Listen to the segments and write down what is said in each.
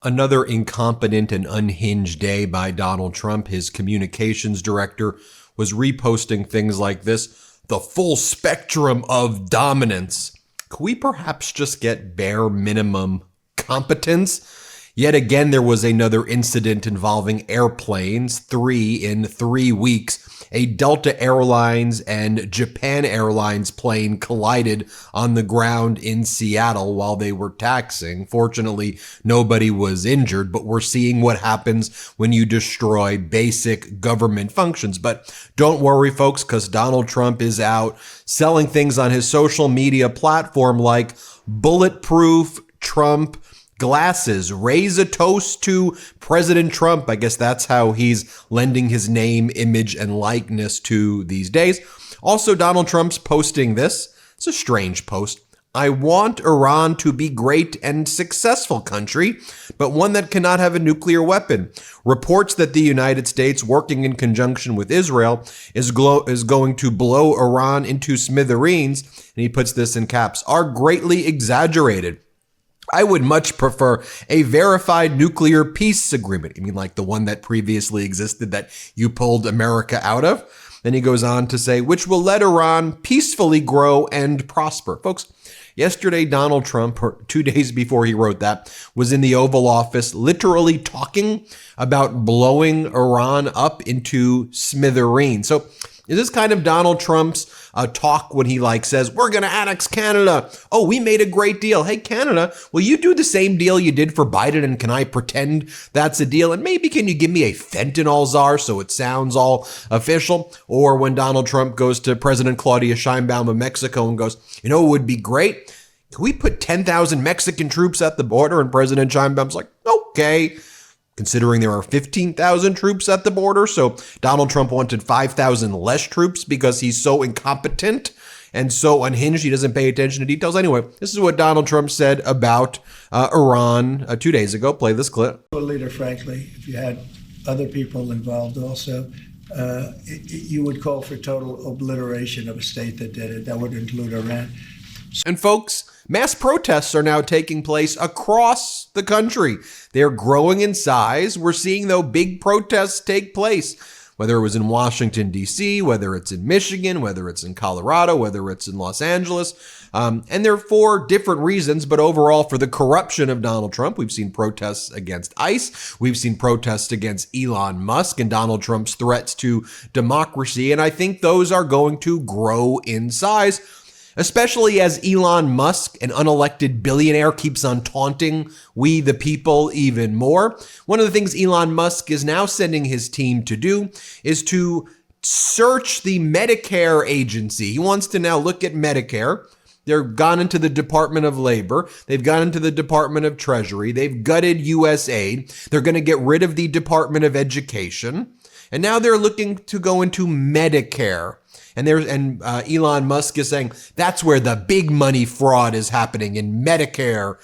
Another incompetent and unhinged day by Donald Trump. His communications director was reposting things like this: the full spectrum of dominance. Could we perhaps just get bare minimum competence? Yet again, there was another incident involving airplanes, 3 in 3 weeks. A Delta Airlines and Japan Airlines plane collided on the ground in Seattle while they were taxiing. Fortunately, nobody was injured, but we're seeing what happens when you destroy basic government functions. But don't worry, folks, because Donald Trump is out selling things on his social media platform like bulletproof Trump glasses. Raise a toast to President Trump. I guess that's how he's lending his name, image, and likeness to these days. Also, Donald Trump's posting this. It's a strange post. I want Iran to be great and successful country, but one that cannot have a nuclear weapon. Reports that the United States, working in conjunction with Israel, is going to blow Iran into smithereens, and he puts this in caps, are greatly exaggerated. I would much prefer a verified nuclear peace agreement. I mean, like the one that previously existed that you pulled America out of. Then he goes on to say, which will let Iran peacefully grow and prosper. Folks, yesterday, Donald Trump, or 2 days before he wrote that, was in the Oval Office literally talking about blowing Iran up into smithereens. So is this kind of Donald Trump's talk when he says, we're going to annex Canada? Oh, we made a great deal. Hey, Canada, will you do the same deal you did for Biden? And can I pretend that's a deal? And maybe can you give me a fentanyl czar so it sounds all official? Or when Donald Trump goes to President Claudia Sheinbaum of Mexico and goes, you know, it would be great. Can we put 10,000 Mexican troops at the border? And President Sheinbaum's like, okay, considering there are 15,000 troops at the border. So Donald Trump wanted 5,000 less troops because he's so incompetent and so unhinged. He doesn't pay attention to details. Anyway, this is what Donald Trump said about Iran 2 days ago. Play this clip. Leader, frankly, if you had other people involved also, you would call for total obliteration of a state that did it. That would include Iran. And folks, mass protests are now taking place across the country. They're growing in size. We're seeing, though, big protests take place, whether it was in Washington, D.C., whether it's in Michigan, whether it's in Colorado, whether it's in Los Angeles. And they're for different reasons, but overall for the corruption of Donald Trump. We've seen protests against ICE. We've seen protests against Elon Musk and Donald Trump's threats to democracy. And I think those are going to grow in size, especially as Elon Musk, an unelected billionaire, keeps on taunting we the people even more. One of the things Elon Musk is now sending his team to do is to search the Medicare agency. He wants to now look at Medicare. They've gone into the Department of Labor. They've gone into the Department of Treasury. They've gutted USAID. They're going to get rid of the Department of Education. And now they're looking to go into Medicare. And Elon Musk is saying that's where the big money fraud is happening, in Medicare,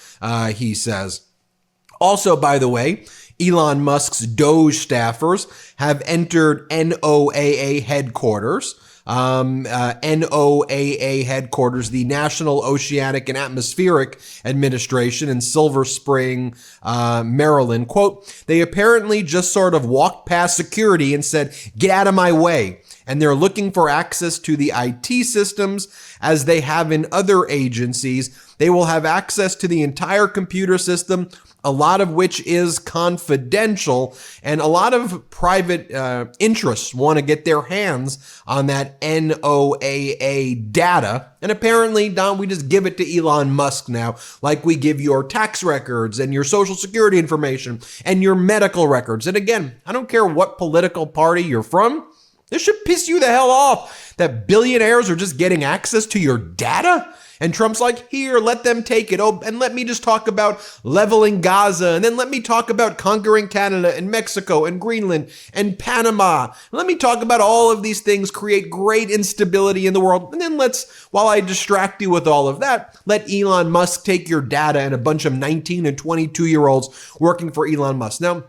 he says. Also, by the way, Elon Musk's Doge staffers have entered NOAA headquarters. NOAA headquarters, the National Oceanic and Atmospheric Administration in Silver Spring, Maryland. Quote, they apparently just sort of walked past security and said, get out of my way. And they're looking for access to the IT systems as they have in other agencies. They will have access to the entire computer system, a lot of which is confidential, and a lot of private interests want to get their hands on that NOAA data. And apparently, Don, we just give it to Elon Musk now, like we give your tax records and your social security information and your medical records. And again, I don't care what political party you're from. This should piss you the hell off that billionaires are just getting access to your data. And Trump's like, here, let them take it. Oh, and let me just talk about leveling Gaza. And then let me talk about conquering Canada and Mexico and Greenland and Panama. Let me talk about all of these things, create great instability in the world. And then while I distract you with all of that, let Elon Musk take your data and a bunch of 19 and 22-year-olds working for Elon Musk. Now,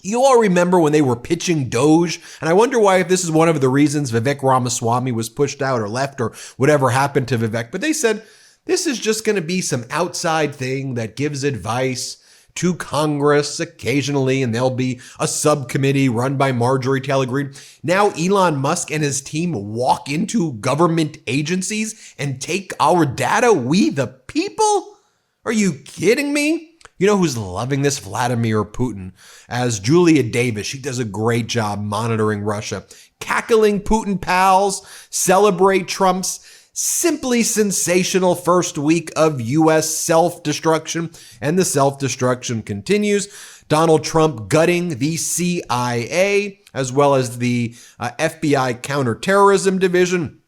you all remember when they were pitching Doge, and I wonder why, if this is one of the reasons Vivek Ramaswamy was pushed out or left or whatever happened to Vivek, but they said this is just going to be some outside thing that gives advice to Congress occasionally, and there'll be a subcommittee run by Marjorie Taylor Greene. Now Elon Musk and his team walk into government agencies and take our data, we the people? Are you kidding me? You know who's loving this? Vladimir Putin. As Julia Davis, she does a great job monitoring Russia. Cackling Putin pals celebrate Trump's simply sensational first week of U.S. self-destruction, and the self-destruction continues. Donald Trump gutting the CIA, as well as the FBI counterterrorism division.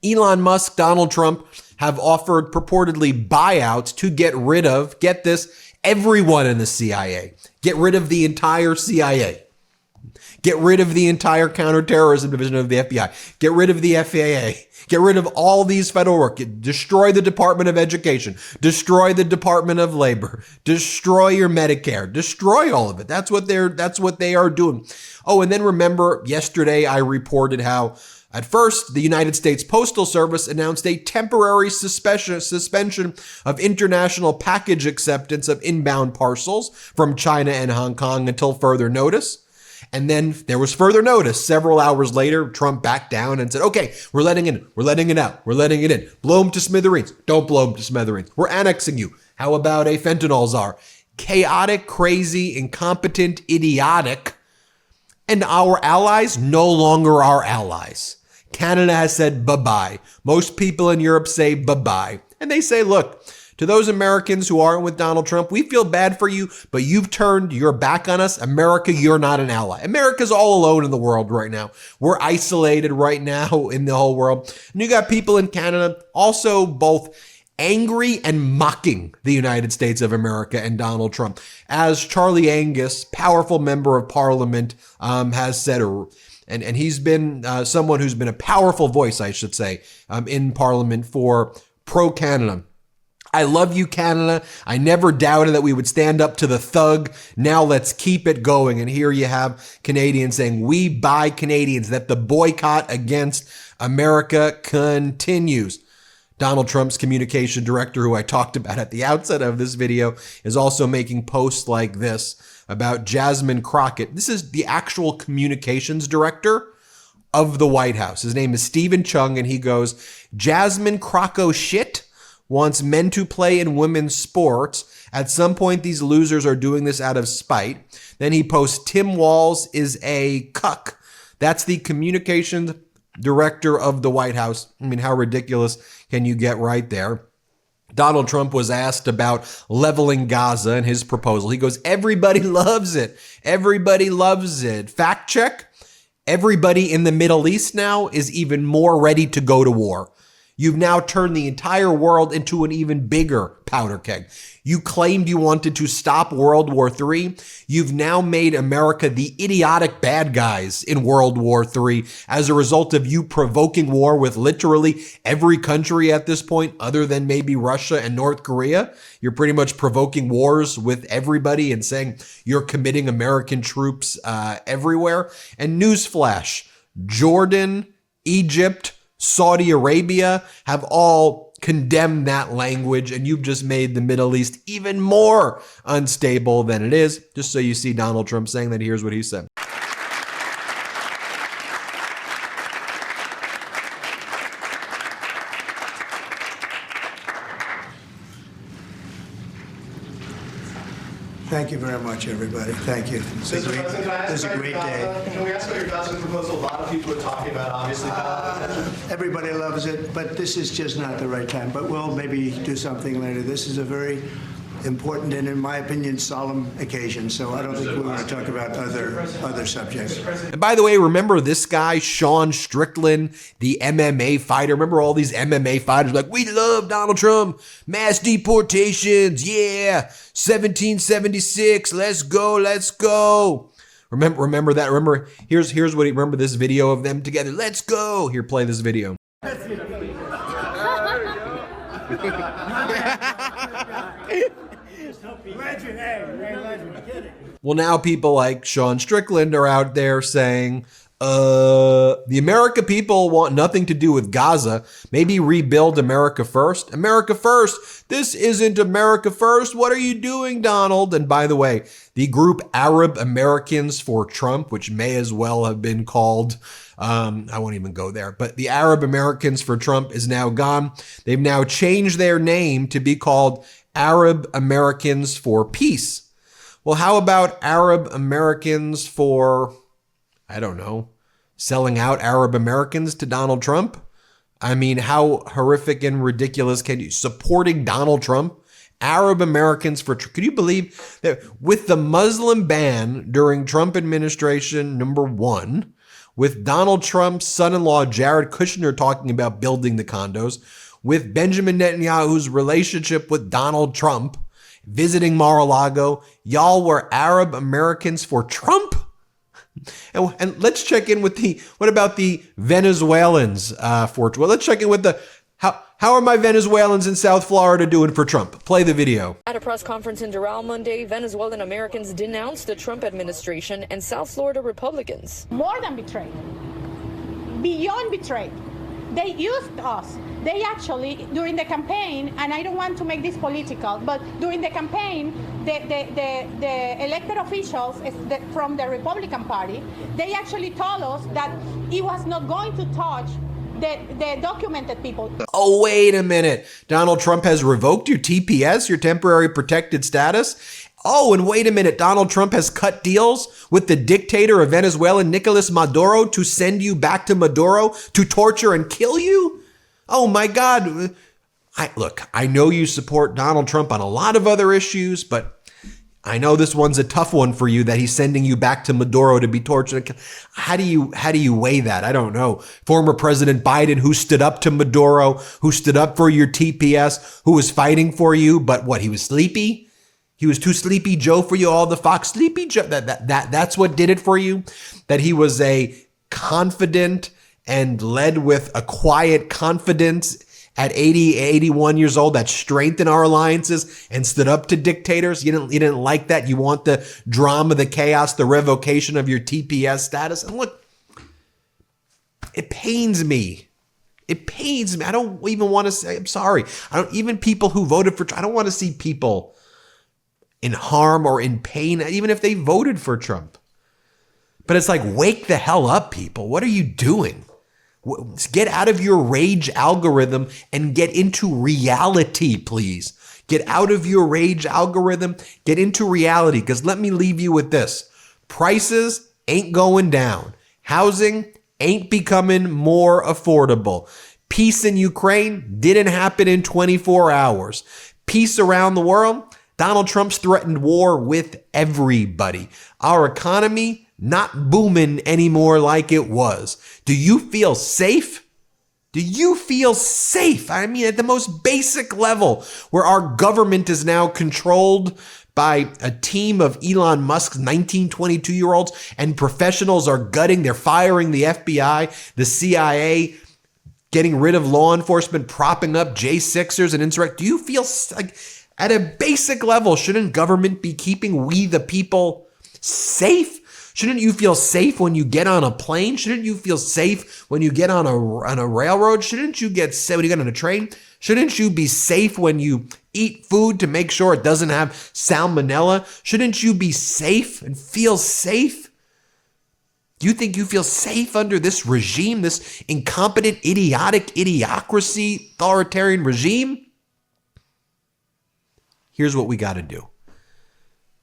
Elon Musk, Donald Trump have offered purportedly buyouts to get rid of, get this, everyone in the CIA. Get rid of the entire CIA. Get rid of the entire counterterrorism division of the FBI. Get rid of the FAA. Get rid of all these federal work. Destroy the Department of Education. Destroy the Department of Labor. Destroy your Medicare. Destroy all of it. That's what they are doing. Oh, and then remember yesterday I reported how at first, the United States Postal Service announced a temporary suspension of international package acceptance of inbound parcels from China and Hong Kong until further notice. And then there was further notice. Several hours later, Trump backed down and said, okay, we're letting it in. We're letting it out. We're letting it in. Blow them to smithereens. Don't blow them to smithereens. We're annexing you. How about a fentanyl czar? Chaotic, crazy, incompetent, idiotic. And our allies no longer are allies. Canada has said bye-bye. Most people in Europe say bye-bye. And they say, look, to those Americans who aren't with Donald Trump, we feel bad for you, but you've turned your back on us. America, you're not an ally. America's all alone in the world right now. We're isolated right now in the whole world. And you got people in Canada also both angry and mocking the United States of America and Donald Trump. As Charlie Angus, powerful member of parliament, has said, and he's been someone who's been a powerful voice, I should say, in Parliament for pro-Canada. I love you, Canada. I never doubted that we would stand up to the thug. Now let's keep it going. And here you have Canadians saying, we buy Canadians, that the boycott against America continues. Donald Trump's communication director, who I talked about at the outset of this video, is also making posts like this about Jasmine Crockett. This is the actual communications director of the White House. His name is Stephen Chung, and he goes, Jasmine Crocko shit wants men to play in women's sports. At some point, these losers are doing this out of spite. Then he posts, Tim Walz is a cuck. That's the communications director of the White House. I mean, how ridiculous can you get right there? Donald Trump was asked about leveling Gaza and his proposal. He goes, everybody loves it. Everybody loves it. Fact check. Everybody in the Middle East now is even more ready to go to war. You've now turned the entire world into an even bigger powder keg. You claimed you wanted to stop World War III. You've now made America the idiotic bad guys in World War III as a result of you provoking war with literally every country at this point, other than maybe Russia and North Korea. You're pretty much provoking wars with everybody and saying you're committing American troops everywhere. And newsflash, Jordan, Egypt, Saudi Arabia have all condemned that language, and you've just made the Middle East even more unstable than it is. Just so you see Donald Trump saying that, here's what he said. Thank you very much, everybody. Thank you. This is a great day. Can we ask about your Gaza proposal? A lot of people are talking about, obviously. Everybody loves it, but this is just not the right time. But we'll maybe do something later. This is a very important and, in my opinion, solemn occasion. So I don't think we want to talk about other subjects. And by the way, remember this guy, Sean Strickland, the MMA fighter? Remember all these MMA fighters like, we love Donald Trump, mass deportations, yeah, 1776, let's go, let's go. Remember that? Remember, here's what he, remember this video of them together, let's go. Here, play this video. Well, now people like Sean Strickland are out there saying, The America people want nothing to do with Gaza. Maybe rebuild America first. America first. This isn't America first. What are you doing, Donald? And by the way, the group Arab Americans for Trump, which may as well have been called, I won't even go there, but the Arab Americans for Trump is now gone. They've now changed their name to be called Arab Americans for Peace. Well, how about Arab Americans for, I don't know, selling out Arab Americans to Donald Trump? I mean, how horrific and ridiculous can you, supporting Donald Trump? Arab Americans for, could you believe that with the Muslim ban during Trump administration #1, with Donald Trump's son-in-law Jared Kushner talking about building the condos, with Benjamin Netanyahu's relationship with Donald Trump, visiting Mar-a-Lago, y'all were Arab Americans for Trump? And let's check in with what about the Venezuelans well, let's check in with how are my Venezuelans in South Florida doing for Trump? Play the video. At a press conference in Doral Monday, Venezuelan Americans denounced the Trump administration and South Florida Republicans. More than betrayed, beyond betrayed. They used us. They actually, during the campaign, and I don't want to make this political, but during the campaign, the elected officials from the Republican Party, they actually told us that it was not going to touch the documented people. Oh, wait a minute. Donald Trump has revoked your TPS, your temporary protected status. Oh, and wait a minute. Donald Trump has cut deals with the dictator of Venezuela, Nicolas Maduro, to send you back to Maduro to torture and kill you? Oh, my God. Look, I know you support Donald Trump on a lot of other issues, but I know this one's a tough one for you, that he's sending you back to Maduro to be tortured. How do you weigh that? I don't know. Former President Biden, who stood up to Maduro, who stood up for your TPS, who was fighting for you, but what, he was sleepy? He was too sleepy Joe for you, all the Fox sleepy Joe. That's what did it for you? That he was a confident and led with a quiet confidence at 80, 81 years old that strengthened our alliances and stood up to dictators. You didn't like that. You want the drama, the chaos, the revocation of your TPS status. And look, it pains me. It pains me. I don't even want to say, I'm sorry. Even people who voted for Trump, I don't want to see people in harm or in pain, even if they voted for Trump. But it's like, wake the hell up, people. What are you doing? Get out of your rage algorithm and get into reality, please. Get out of your rage algorithm, get into reality. Because let me leave you with this. Prices ain't going down. Housing ain't becoming more affordable. Peace in Ukraine didn't happen in 24 hours. Peace around the world, Donald Trump's threatened war with everybody. Our economy not booming anymore like it was. Do you feel safe? Do you feel safe? I mean, at the most basic level, where our government is now controlled by a team of Elon Musk's 19, 22-year-olds, and professionals are gutting, they're firing the FBI, the CIA, getting rid of law enforcement, propping up J6ers and insurrect. Do you feel like, at a basic level, shouldn't government be keeping we the people safe? Shouldn't you feel safe when you get on a plane? Shouldn't you feel safe when you get on a railroad? Shouldn't you get safe when you get on a train? Shouldn't you be safe when you eat food to make sure it doesn't have salmonella? Shouldn't you be safe and feel safe? Do you think you feel safe under this regime, this incompetent, idiotic, idiocracy, authoritarian regime? Here's what we got to do.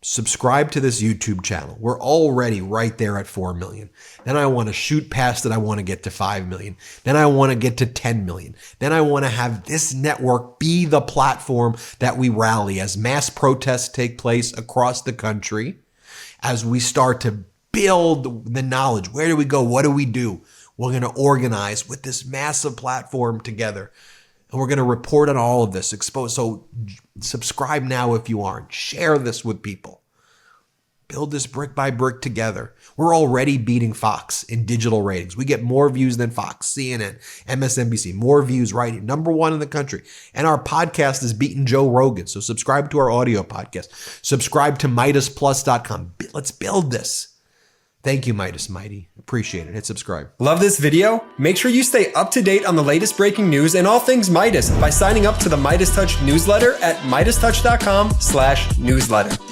Subscribe to this YouTube channel. We're already right there at 4 million. Then I want to shoot past it. I want to get to 5 million. Then I want to get to 10 million. Then I want to have this network be the platform that we rally as mass protests take place across the country, as we start to build the knowledge. Where do we go? What do we do? We're going to organize with this massive platform together. And we're going to report on all of this, expose. So subscribe now if you aren't. Share this with people. Build this brick by brick together. We're already beating Fox in digital ratings. We get more views than Fox, CNN, MSNBC. More views right here. #1 in the country. And our podcast is beating Joe Rogan. So subscribe to our audio podcast. Subscribe to MeidasPlus.com. Let's build this. Thank you, Midas Mighty. Appreciate it. Hit subscribe. Love this video? Make sure you stay up to date on the latest breaking news and all things Midas by signing up to the MeidasTouch newsletter at MeidasTouch.com/newsletter.